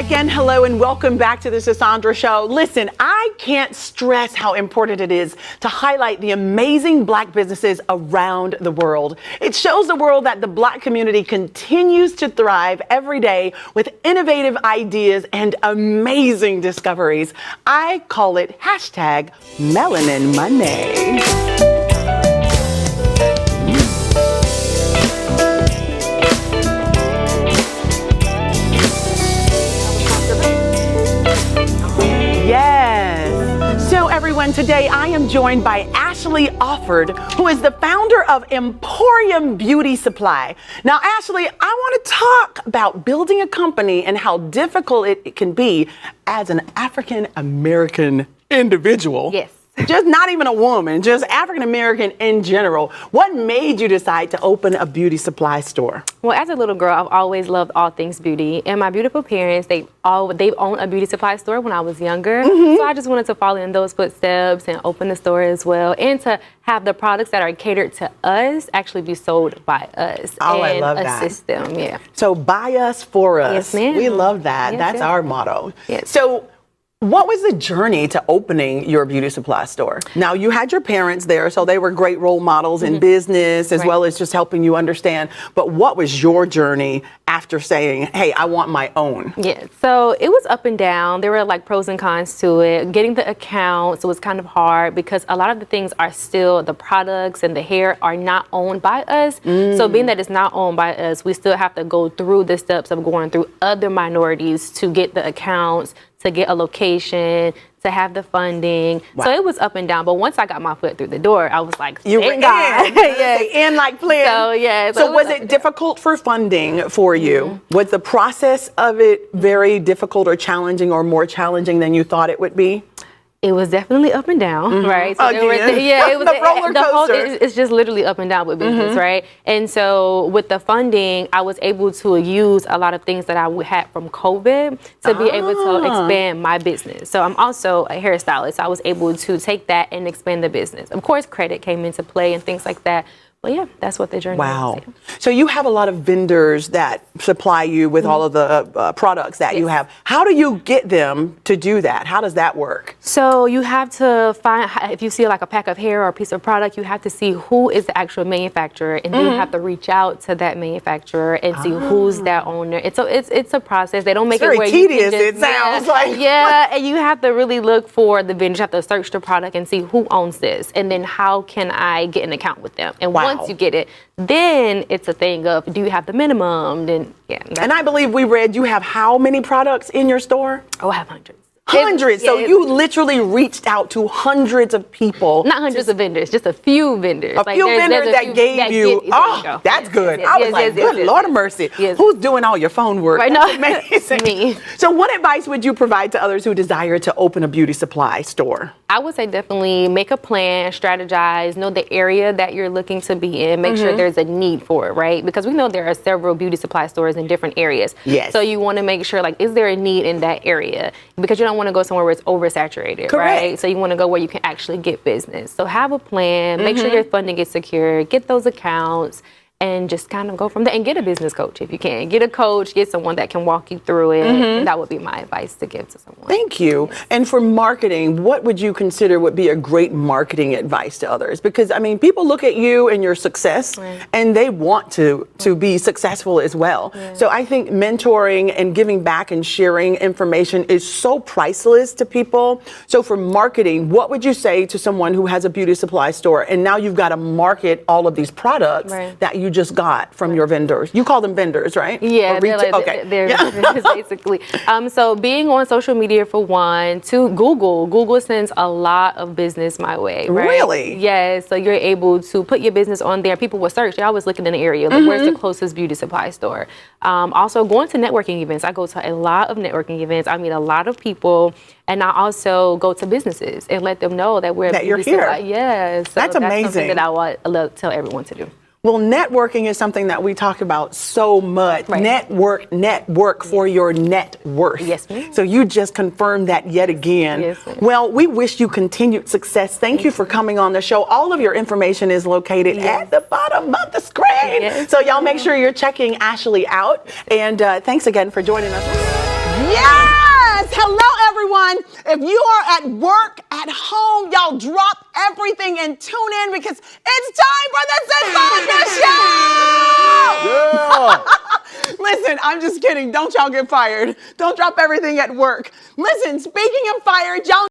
again, hello and welcome back to the Sisaundra Show. Listen, I can't stress how important it is to highlight the amazing Black businesses around the world. It shows the world that the Black community continues to thrive every day with innovative ideas and amazing discoveries. I call it hashtag Melanin Money. Yes. So everyone, today I am joined by Ashleigh Offord, who is the founder of Emporium Beauty Supply. Now, Ashleigh, I want to talk about building a company and how difficult it can be as an African American individual. Yes. Just not even a woman, just African American in general. What made you decide to open a beauty supply store? Well, as a little girl, I've always loved all things beauty. And my beautiful parents, they've owned a beauty supply store when I was younger. So I just wanted to follow in those footsteps and open the store as well. And to have the products that are catered to us actually be sold by us. Oh, and I love that. assist them, yeah. So by us, for us. Yes, ma'am. We love that. Yes, That's yes. our motto. Yes. So what was the journey to opening your beauty supply store? Now, you had your parents there, so they were great role models in business as well as just helping you understand. But what was your journey after saying, hey, I want my own? Yeah, so it was up and down. There were like pros and cons to it. Getting the accounts was kind of hard because a lot of the things are still, the products and the hair are not owned by us. So being that it's not owned by us, we still have to go through the steps of going through other minorities to get the accounts, to get a location, to have the funding. Wow. So it was up and down. But once I got my foot through the door, I was like, You were thank God. yes. In like planned. So, yeah. So was it difficult for funding for you? Was the process of it very difficult or challenging or more challenging than you thought it would be? It was definitely up and down, right? So Again. it was The roller coaster. it's just literally up and down with business, right? And so with the funding, I was able to use a lot of things that I had from COVID to be able to expand my business. So I'm also a hairstylist. I was able to take that and expand the business. Of course, credit came into play and things like that. But yeah, that's what the journey Wow. was. So you have a lot of vendors that supply you with all of the products that you have. How do you get them to do that? How does that work? So you have to find, if you see like a pack of hair or a piece of product, you have to see who is the actual manufacturer, and then you have to reach out to that manufacturer and see who's that owner. It's a process. They don't make Very it where tedious, you can just, it sounds like. Yeah, and you have to really look for the vendors. You have to search the product and see who owns this, and then how can I get an account with them. And once you get it, then it's a thing of, do you have the minimum? Then yeah. And I believe we read you have how many products in your store? Oh, I have hundreds. Hundreds. So you literally reached out to hundreds of people. Not hundreds of vendors, just a few vendors. A few vendors that gave you. Oh, that's good. I was like, good Lord of mercy. Who's doing all your phone work? Right, That's no, amazing. me. So what advice would you provide to others who desire to open a beauty supply store? I would say definitely make a plan, strategize, know the area that you're looking to be in, make sure there's a need for it, right? Because we know there are several beauty supply stores in different areas. Yes. So you want to make sure, like, is there a need in that area? Because you don't want to go somewhere where it's oversaturated, Correct. right? So you want to go where you can actually get business. So have a plan, make sure your funding is secure, get those accounts, and just kind of go from there, and get a business coach if you can. Get a coach, get someone that can walk you through it. And that would be my advice to give to someone. Thank you. Yes. And for marketing, what would you consider would be a great marketing advice to others? Because, I mean, people look at you and your success and they want to be successful as well. So I think mentoring and giving back and sharing information is so priceless to people. So for marketing, what would you say to someone who has a beauty supply store and now you've got to market all of these products that you just got from your vendors? You call them vendors, right? Yeah, they're basically. So being on social media for one, two, Google sends a lot of business my way, right? Really? Yes, so you're able to put your business on there. People will search. They're always looking in the area, like where's the closest beauty supply store? Also going to networking events. I go to a lot of networking events. I meet a lot of people, and I also go to businesses and let them know that we're that you're beauty here. Supply. Yeah, so that's amazing. Something that I love to tell everyone to do. Well, networking is something that we talk about so much. Network for your net worth. Yes, ma'am. So you just confirmed that yet again. Yes, ma'am. Well, we wish you continued success. Thank you for coming on the show. All of your information is located at the bottom of the screen. So y'all make sure you're checking Ashleigh out. And thanks again for joining us. Yes! Hello, everyone. If you are at work, at home, y'all drop everything and tune in because it's time for the Sisaundra Show! Yeah. Listen, I'm just kidding. Don't y'all get fired. Don't drop everything at work. Listen, speaking of fired, y'all